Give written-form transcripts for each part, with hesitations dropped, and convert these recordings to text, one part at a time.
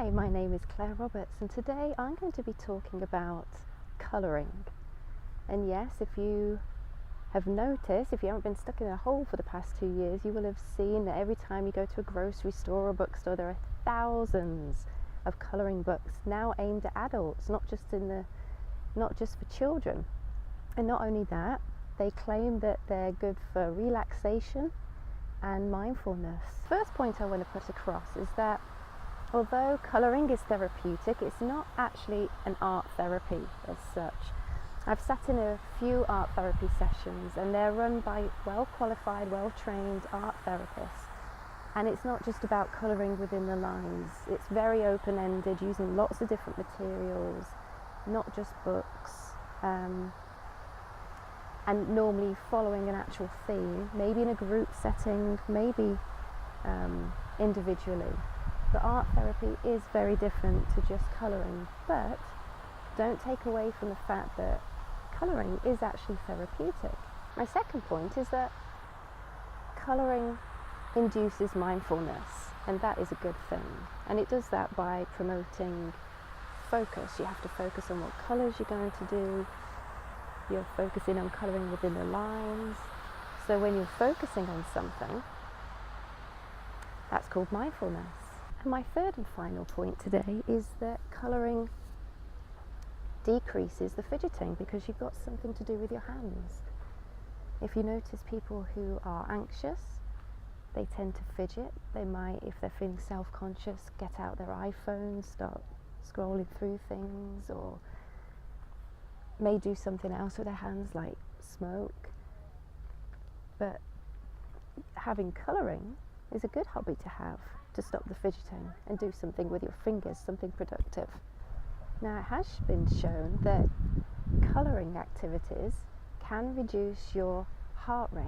Hi, my name is Claire Roberts, and today I'm going to be talking about colouring. And yes, if you have noticed, if you haven't been stuck in a hole for the past 2 years, you will have seen that every time you go to a grocery store or bookstore, there are thousands of colouring books now aimed at adults, not just for children. And not only that, they claim that they're good for relaxation and mindfulness. First point I want to put across is that although colouring is therapeutic, it's not actually an art therapy as such. I've sat in a few art therapy sessions and they're run by well-qualified, well-trained art therapists. And it's not just about colouring within the lines. It's very open-ended, using lots of different materials, not just books, and normally following an actual theme, maybe in a group setting, maybe individually. But art therapy is very different to just colouring, but don't take away from the fact that colouring is actually therapeutic. My second point is that colouring induces mindfulness, and that is a good thing. And it does that by promoting focus. You have to focus on what colours you're going to do. You're focusing on colouring within the lines. So when you're focusing on something, that's called mindfulness. And my third and final point today is that colouring decreases the fidgeting because you've got something to do with your hands. If you notice people who are anxious, they tend to fidget. They might, if they're feeling self-conscious, get out their iPhones, start scrolling through things, or may do something else with their hands like smoke. But having colouring is a good hobby to have to stop the fidgeting and do something with your fingers, something productive. Now, it has been shown that colouring activities can reduce your heart rate,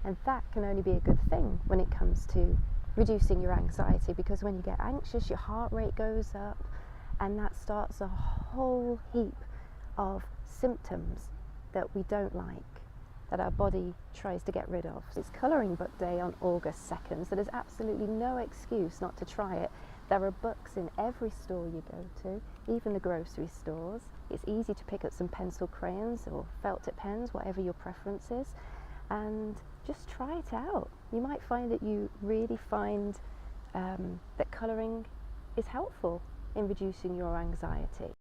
and that can only be a good thing when it comes to reducing your anxiety, because when you get anxious, your heart rate goes up, and that starts a whole heap of symptoms that we don't like, that our body tries to get rid of. It's Colouring Book Day on August 2nd, so there's absolutely no excuse not to try it. There are books in every store you go to, even the grocery stores. It's easy to pick up some pencil crayons or felt tip pens, whatever your preference is, and just try it out. You might find that you really find that colouring is helpful in reducing your anxiety.